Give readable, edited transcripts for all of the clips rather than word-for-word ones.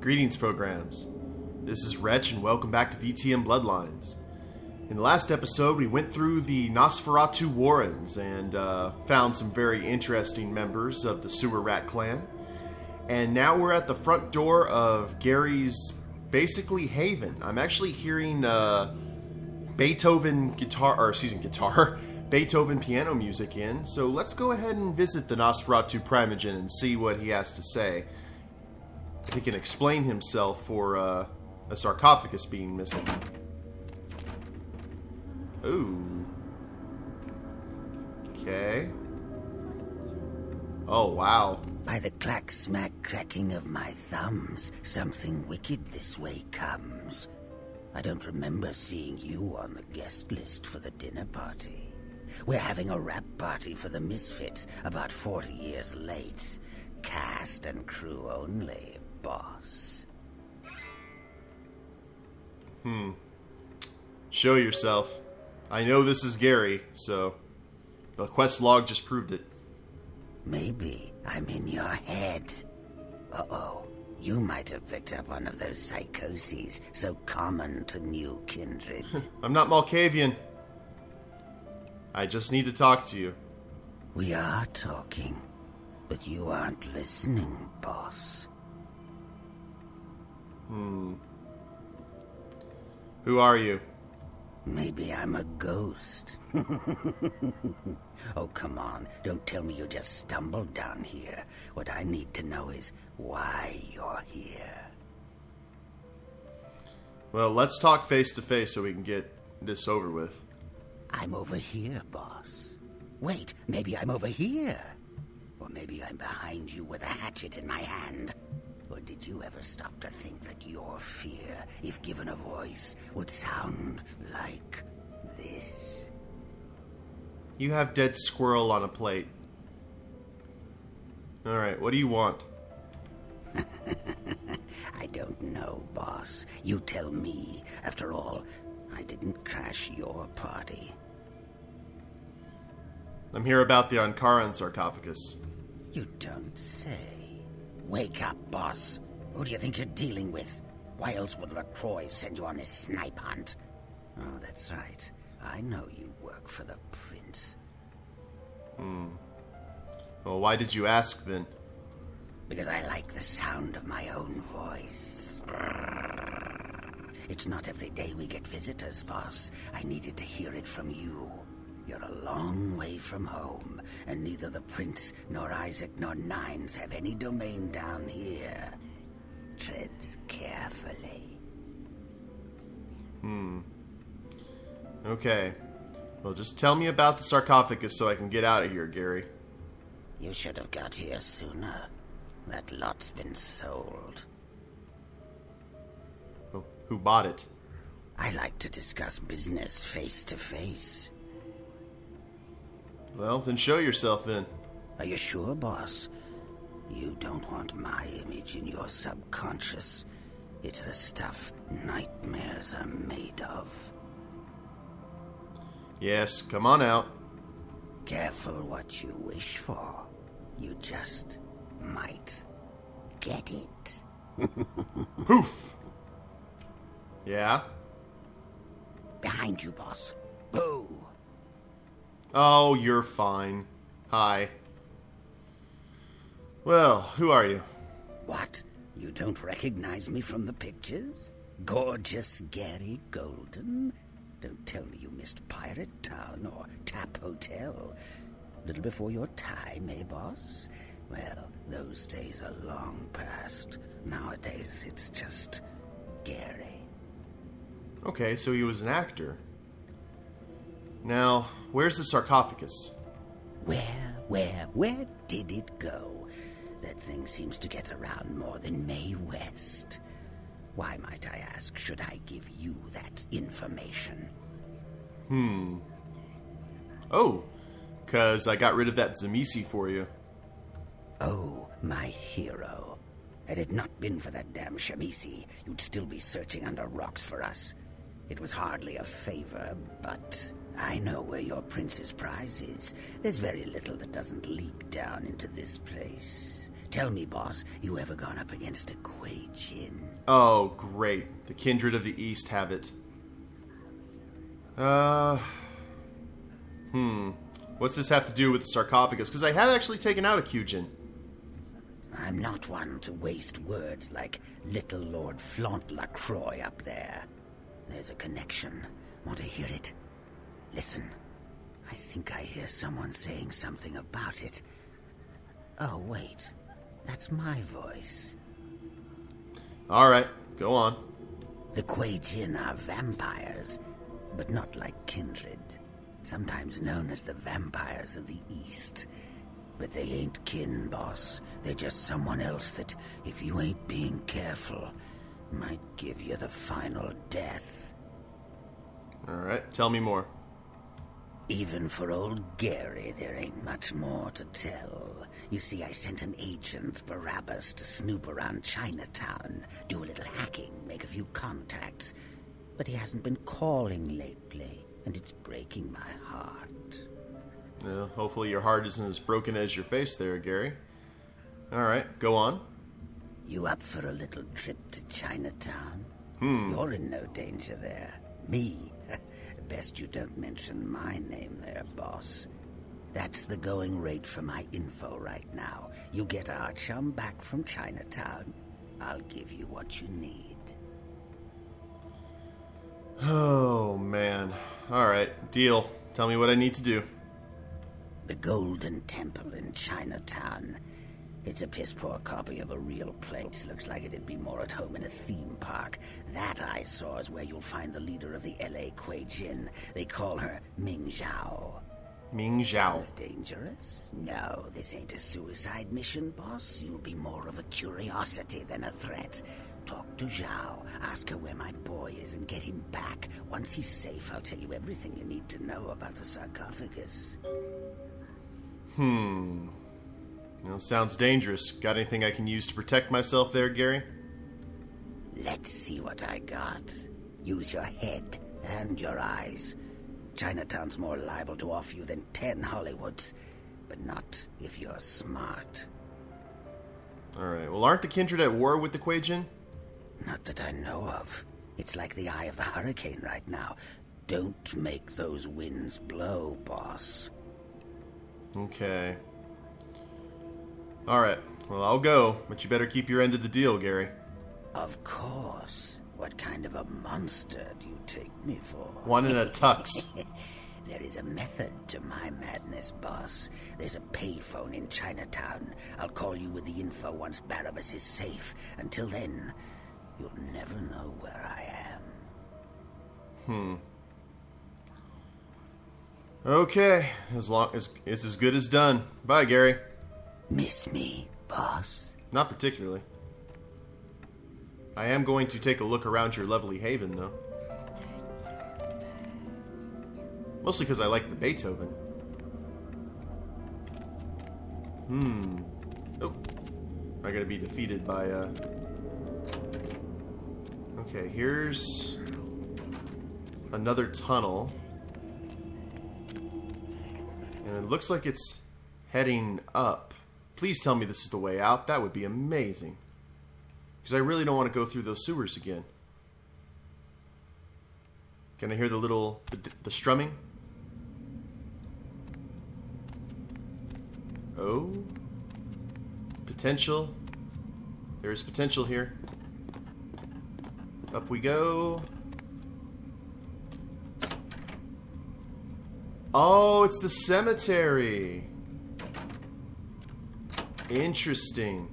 Greetings, programs. This is Wretch, and welcome back to VTM Bloodlines. In the last episode, we went through the Nosferatu warrens and found some very interesting members of the Sewer Rat clan. And now we're at the front door of Gary's, basically, haven. I'm actually hearing Beethoven piano music in, so let's go ahead and visit the Nosferatu primogen and see what he has to say. If he can explain himself for a sarcophagus being missing. Ooh. Okay. Oh, wow. By the clack-smack cracking of my thumbs, something wicked this way comes. I don't remember seeing you on the guest list for the dinner party. We're having a rap party for the misfits, about 40 years late. Cast and crew only, boss. Show yourself. I know this is Gary, so the quest log just proved it. Maybe I'm in your head. Uh-oh. You might have picked up one of those psychoses so common to new kindred. I'm not Malkavian. I just need to talk to you. We are talking, but you aren't listening, boss. Who are you? Maybe I'm a ghost. Oh, come on. Don't tell me you just stumbled down here. What I need to know is why you're here. Well, let's talk face to face so we can get this over with. I'm over here, boss. Wait, maybe I'm over here. Or maybe I'm behind you with a hatchet in my hand. Or did you ever stop to think that your fear, if given a voice, would sound like this? You have dead squirrel on a plate. Alright, what do you want? I don't know, boss. You tell me. After all, I didn't crash your party. I'm here about the Ankaran sarcophagus. You don't say. Wake up, boss. Who do you think you're dealing with? Why else would LaCroix send you on this snipe hunt? Oh, that's right. I know you work for the prince. Well, why did you ask, then? Because I like the sound of my own voice. It's not every day we get visitors, boss. I needed to hear it from you. You're a long way from home, and neither the Prince, nor Isaac, nor Nines have any domain down here. Tread carefully. Okay. Well, just tell me about the sarcophagus so I can get out of here, Gary. You should have got here sooner. That lot's been sold. Oh, who bought it? I like to discuss business face to face. Well, then show yourself, then. Are you sure, boss? You don't want my image in your subconscious. It's the stuff nightmares are made of. Yes, come on out. Careful what you wish for. You just might get it. Poof! Yeah? Behind you, boss. Boo! Oh, you're fine. Hi. Well, who are you? What? You don't recognize me from the pictures? Gorgeous Gary Golden? Don't tell me you missed Pirate Town or Tap Hotel. Little before your time, eh, boss? Well, those days are long past. Nowadays, it's just Gary. Okay, so he was an actor. Now, where's the sarcophagus? Where did it go? That thing seems to get around more than Mae West. Why, might I ask, should I give you that information? Oh, 'cause I got rid of that Zamisi for you. Oh, my hero. Had it not been for that damn Shamisi, you'd still be searching under rocks for us. It was hardly a favor, but I know where your prince's prize is. There's very little that doesn't leak down into this place. Tell me, boss, you ever gone up against a Quajin? Oh, great. The Kindred of the East have it. What's this have to do with the sarcophagus? Because I had actually taken out a Quajin. I'm not one to waste words like little Lord Flaunt LaCroix up there. There's a connection. Want to hear it? Listen. I think I hear someone saying something about it. Oh, wait. That's my voice. Alright, go on. The Quajin are vampires, but not like Kindred. Sometimes known as the vampires of the East. But they ain't kin, boss. They're just someone else that, if you ain't being careful, might give you the final death. Alright, tell me more. Even for old Gary, there ain't much more to tell. You see, I sent an agent, Barabbas, to snoop around Chinatown, do a little hacking, make a few contacts. But he hasn't been calling lately, and it's breaking my heart. Yeah, hopefully your heart isn't as broken as your face there, Gary. Alright, go on. You up for a little trip to Chinatown? You're in no danger there. Me? Best you don't mention my name there, boss. That's the going rate for my info right now. You get our chum back from Chinatown, I'll give you what you need. Oh, man. Alright, deal. Tell me what I need to do. The Golden Temple in Chinatown. It's a piss-poor copy of a real place. Looks like it'd be more at home in a theme park. That I saw is where you'll find the leader of the L.A. Quajin. They call her Ming Zhao. Ming Zhao. Sounds dangerous? No, this ain't a suicide mission, boss. You'll be more of a curiosity than a threat. Talk to Zhao, ask her where my boy is, and get him back. Once he's safe, I'll tell you everything you need to know about the sarcophagus. Well, sounds dangerous. Got anything I can use to protect myself there, Gary? Let's see what I got. Use your head and your eyes. Chinatown's more liable to offer you than 10 Hollywoods, but not if you're smart. Alright, well, aren't the Kindred at war with the Quajin? Not that I know of. It's like the eye of the hurricane right now. Don't make those winds blow, boss. Okay. Alright, well, I'll go, but you better keep your end of the deal, Gary. Of course. What kind of a monster do you take me for? One in a tux. There is a method to my madness, boss. There's a payphone in Chinatown. I'll call you with the info once Barabbas is safe. Until then, you'll never know where I am. Okay, as long as it's as good as done. Bye, Gary. Miss me, boss? Not particularly. I am going to take a look around your lovely haven, though. Mostly because I like the Beethoven. Oh. Am I going to be defeated by, Okay, here's another tunnel. And it looks like it's heading up. Please tell me this is the way out. That would be amazing. Because I really don't want to go through those sewers again. Can I hear the strumming? Oh. Potential. There is potential here. Up we go. Oh, it's the cemetery. Interesting.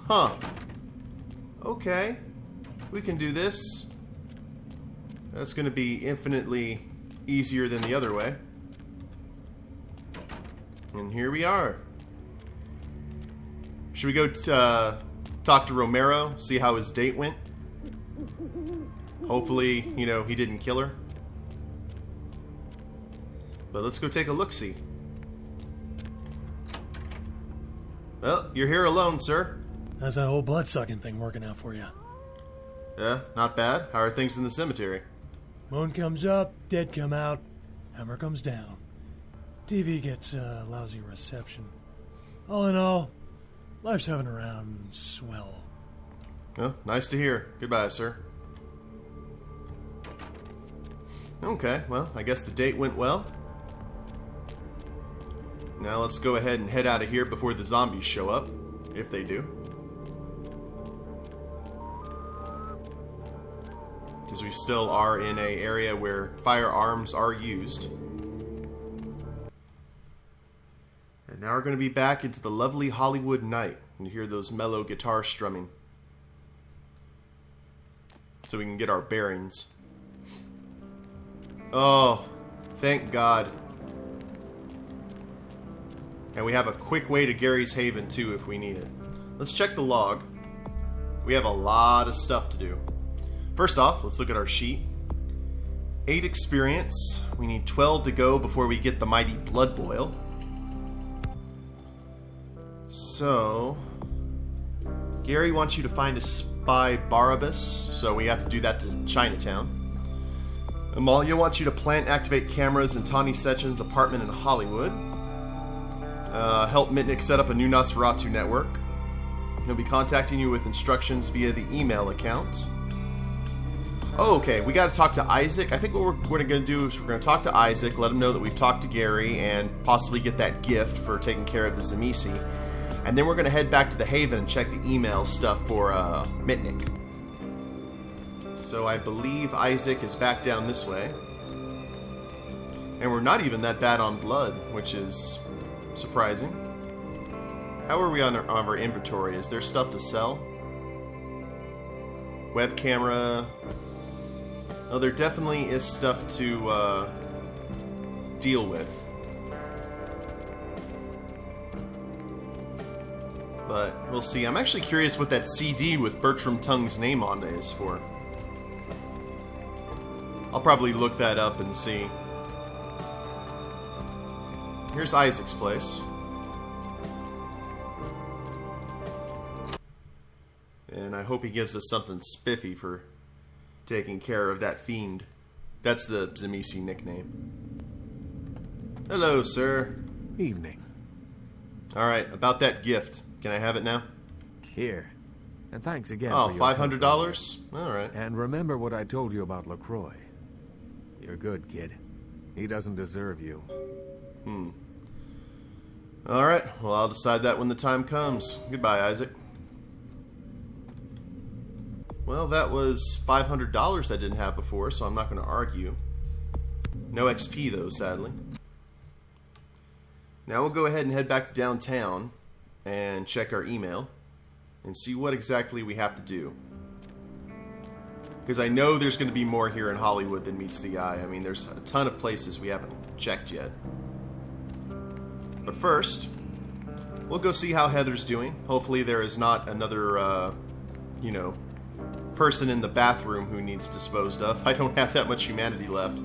Huh. Okay. We can do this. That's going to be infinitely easier than the other way. And here we are. Should we go talk to Romero, see how his date went? Hopefully, he didn't kill her. But let's go take a look-see. Well, you're here alone, sir. How's that whole blood-sucking thing working out for you? Yeah, not bad. How are things in the cemetery? Moon comes up, dead come out, hammer comes down. TV gets lousy reception. All in all, Life's having around swell. Oh, nice to hear. Goodbye, sir. Okay, well, I guess the date went well. Now let's go ahead and head out of here before the zombies show up, if they do. Because we still are in an area where firearms are used. And now we're going to be back into the lovely Hollywood night. And you hear those mellow guitar strumming. So we can get our bearings. Oh, thank God. And we have a quick way to Gary's Haven, too, if we need it. Let's check the log. We have a lot of stuff to do. First off, let's look at our sheet. 8 experience. We need 12 to go before we get the mighty blood boil. So, Gary wants you to find a spy Barabbas, so we have to do that to Chinatown. Amalia wants you to plant and activate cameras in Tawny Sechen's apartment in Hollywood. Help Mitnik set up a new Nosferatu network. He'll be contacting you with instructions via the email account. Oh, okay, we gotta talk to Isaac. I think what we're going to do is we're going to talk to Isaac, let him know that we've talked to Gary, and possibly get that gift for taking care of the Tzimisce. And then we're going to head back to the Haven and check the email stuff for Mitnik. So I believe Isaac is back down this way. And we're not even that bad on blood, which is surprising. How are we on our inventory? Is there stuff to sell? Web camera. Oh, there definitely is stuff to deal with. But we'll see. I'm actually curious what that CD with Bertram Tung's name on it is for. I'll probably look that up and see. Here's Isaac's place. And I hope he gives us something spiffy for taking care of that fiend. That's the Tzimisce nickname. Hello, sir. Evening. Alright, about that gift. Can I have it now? Here. And thanks again Oh, for your $500? Alright. And remember what I told you about LaCroix. You're good, kid. He doesn't deserve you. Alright, well, I'll decide that when the time comes. Goodbye, Isaac. Well, that was $500 I didn't have before, so I'm not going to argue. No XP, though, sadly. Now we'll go ahead and head back to downtown and check our email and see what exactly we have to do. Because I know there's going to be more here in Hollywood than meets the eye. I mean, there's a ton of places we haven't checked yet. But first, we'll go see how Heather's doing. Hopefully there is not another, person in the bathroom who needs disposed of. I don't have that much humanity left.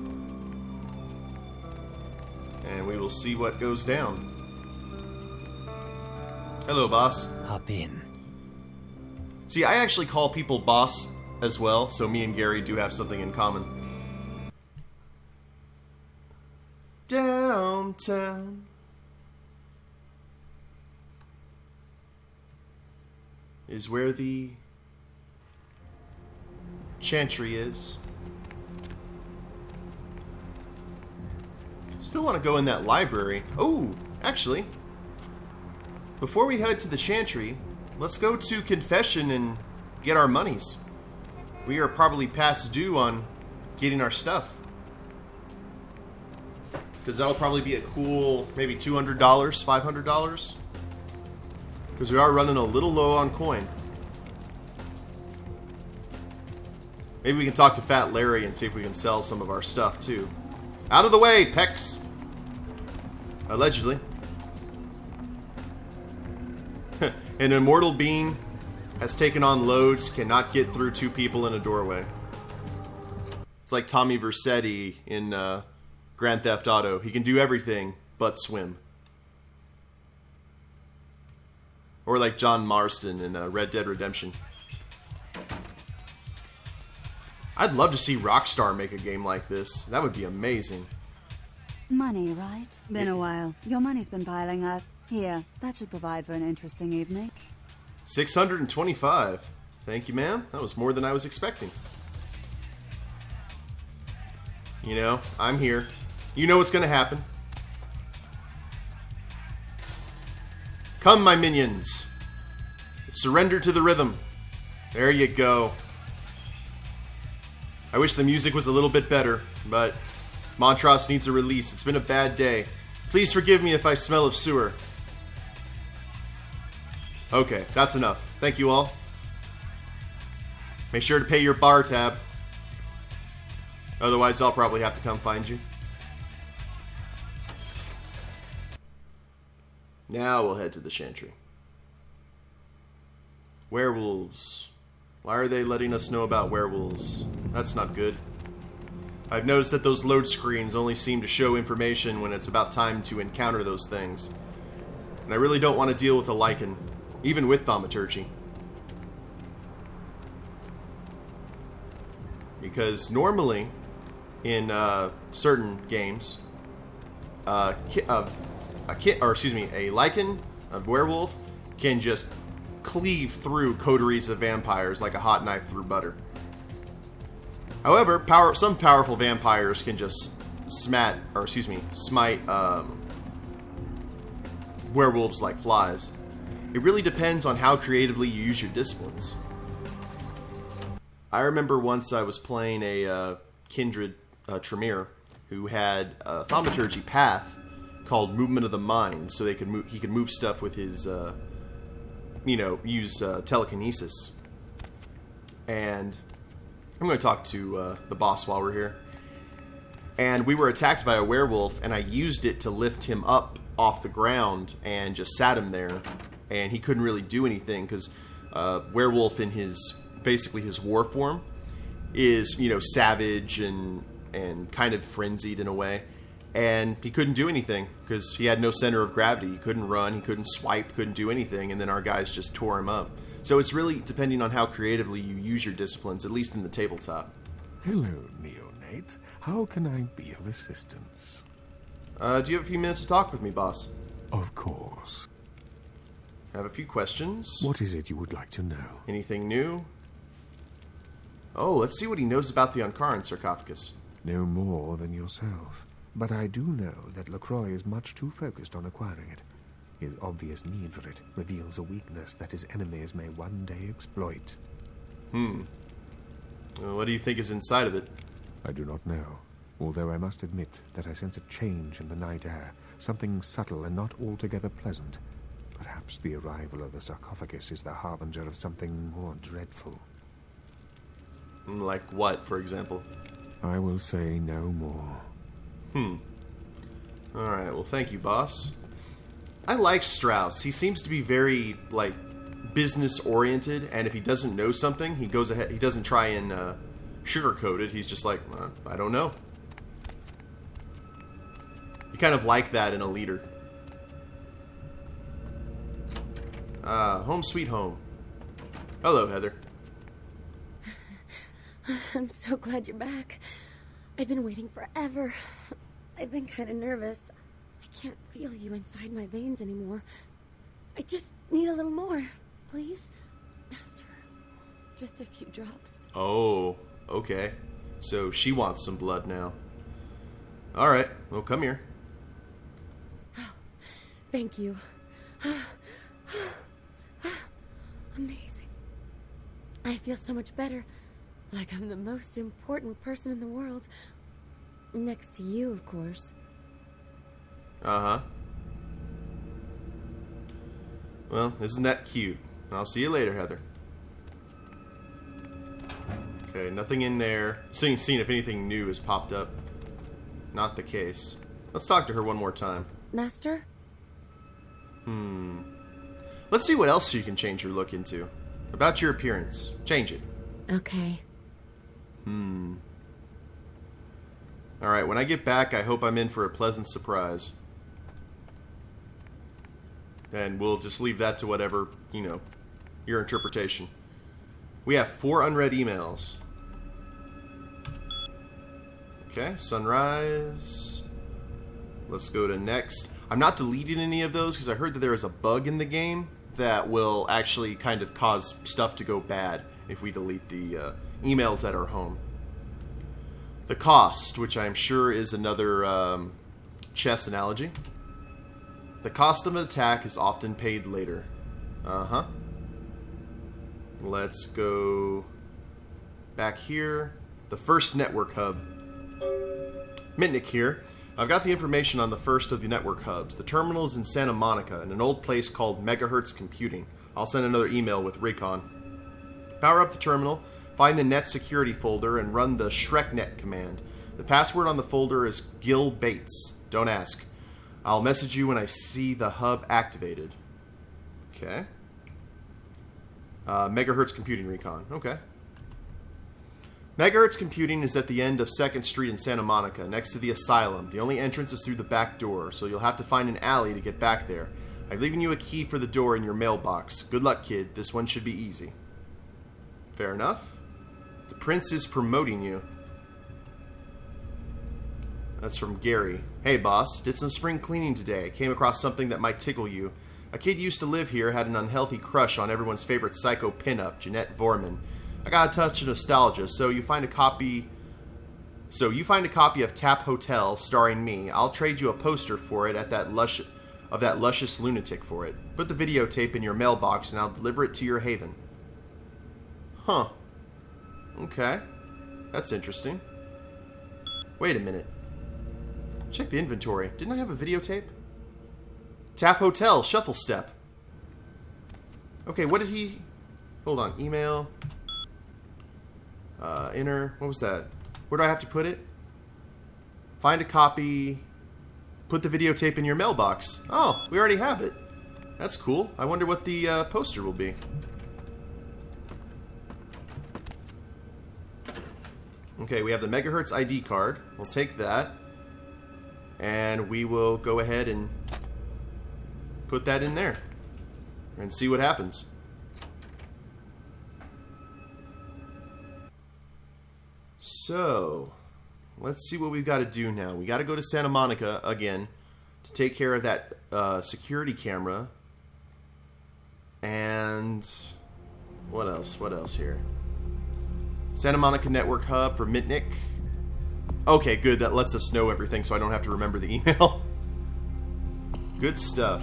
And we will see what goes down. Hello, boss. Hop in. See, I actually call people boss as well, so me and Gary do have something in common. Downtown is where the Chantry is. Still want to go in that library. Oh, actually, before we head to the Chantry, let's go to Confession and get our monies. We are probably past due on getting our stuff. Because that'll probably be a cool, maybe $200, $500. Because we are running a little low on coin. Maybe we can talk to Fat Larry and see if we can sell some of our stuff, too. Out of the way, Pex! Allegedly. An immortal being has taken on loads, cannot get through 2 people in a doorway. It's like Tommy Vercetti in Grand Theft Auto. He can do everything but swim. Or like John Marston in Red Dead Redemption. I'd love to see Rockstar make a game like this. That would be amazing. Money, right? Been a while. Your money's been piling up. Here, that should provide for an interesting evening. 625. Thank you, ma'am. That was more than I was expecting. You know, I'm here. You know what's going to happen. Come, my minions. Surrender to the rhythm. There you go. I wish the music was a little bit better, but Montross needs a release. It's been a bad day. Please forgive me if I smell of sewer. Okay, that's enough. Thank you all. Make sure to pay your bar tab. Otherwise, I'll probably have to come find you. Now we'll head to the Chantry. Werewolves. Why are they letting us know about werewolves? That's not good. I've noticed that those load screens only seem to show information when it's about time to encounter those things. And I really don't want to deal with a lichen, even with thaumaturgy. Because normally, in certain games, a lichen, a werewolf, can just cleave through coteries of vampires like a hot knife through butter. However, some powerful vampires can just smite werewolves like flies. It really depends on how creatively you use your disciplines. I remember once I was playing a kindred Tremere who had a thaumaturgy path called Movement of the Mind, so he could move stuff with his, use telekinesis. And I'm going to talk to the boss while we're here. And we were attacked by a werewolf, and I used it to lift him up off the ground and just sat him there. And he couldn't really do anything because werewolf in his war form is, savage and kind of frenzied in a way. And he couldn't do anything because he had no center of gravity. He couldn't run, he couldn't swipe, couldn't do anything. And then our guys just tore him up. So it's really depending on how creatively you use your disciplines, at least in the tabletop. Hello, neonate. How can I be of assistance? Do you have a few minutes to talk with me, boss? Of course. I have a few questions. What is it you would like to know? Anything new? Oh, let's see what he knows about the Ankaran sarcophagus. No more than yourself. But I do know that LaCroix is much too focused on acquiring it. His obvious need for it reveals a weakness that his enemies may one day exploit. Well, what do you think is inside of it? I do not know, although I must admit that I sense a change in the night air, something subtle and not altogether pleasant. Perhaps the arrival of the sarcophagus is the harbinger of something more dreadful. Like what, for example? I will say no more. Alright, well thank you, boss. I like Strauss. He seems to be very, business-oriented, and if he doesn't know something, he goes ahead, he doesn't try and sugarcoat it. He's just like, I don't know. You kind of like that in a leader. Home sweet home. Hello, Heather. I'm so glad you're back. I've been waiting forever. I've been kind of nervous. I can't feel you inside my veins anymore. I just need a little more, please. Master, just a few drops. Oh, okay. So she wants some blood now. Alright, well come here. Oh, thank you. Amazing. I feel so much better. Like I'm the most important person in the world. Next to you, of course. Uh-huh. Well, isn't that cute? I'll see you later, Heather. Okay, nothing in there. Seeing if anything new has popped up. Not the case. Let's talk to her one more time. Master? Let's see what else she can change her look into. About your appearance. Change it. Okay. Alright, when I get back, I hope I'm in for a pleasant surprise. And we'll just leave that to whatever, your interpretation. We have 4 unread emails. Okay, sunrise. Let's go to next. I'm not deleting any of those because I heard that there is a bug in the game that will actually kind of cause stuff to go bad if we delete the emails that are home. The cost, which I'm sure is another chess analogy. The cost of an attack is often paid later. Uh-huh. Let's go back here. The first network hub. Mitnik here. I've got the information on the first of the network hubs. The terminal is in Santa Monica, in an old place called Megahertz Computing. I'll send another email with recon. Power up the terminal, find the net security folder, and run the ShrekNet command. The password on the folder is Gil Bates. Don't ask. I'll message you when I see the hub activated. Okay. Megahertz Computing recon. Okay. Megahertz Computing is at the end of 2nd Street in Santa Monica, next to the asylum. The only entrance is through the back door, so you'll have to find an alley to get back there. I've given you a key for the door in your mailbox. Good luck, kid. This one should be easy. Fair enough. The prince is promoting you. That's from Gary. Hey, boss. Did some spring cleaning today. Came across something that might tickle you. A kid used to live here, had an unhealthy crush on everyone's favorite psycho pinup, Jeanette Vorman. I got a touch of nostalgia, so you find a copy of Tap Hotel starring me. I'll trade you a poster for it at that luscious lunatic for it. Put the videotape in your mailbox and I'll deliver it to your haven. Huh. Okay. That's interesting. Wait a minute. Check the inventory. Didn't I have a videotape? Tap Hotel, Shuffle Step. Okay, what did he... Hold on. Email... enter, what was that? Where do I have to put it? Find a copy, put the videotape in your mailbox. Oh, we already have it. That's cool. I wonder what the poster will be. Okay, we have the Megahertz ID card. We'll take that. And we will go ahead and put that in there. And see what happens. So, let's see what we've got to do now. We got to go to Santa Monica again to take care of that security camera. And what else? What else here? Santa Monica Network Hub for Mitnik. Okay, good. That lets us know everything so I don't have to remember the email. Good stuff.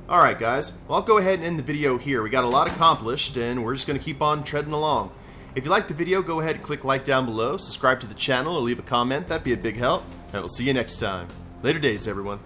Alright, guys. Well, I'll go ahead and end the video here. We got a lot accomplished, and we're just going to keep on treading along. If you liked the video, go ahead and click like down below, subscribe to the channel, or leave a comment. That'd be a big help. And we'll see you next time. Later days, everyone.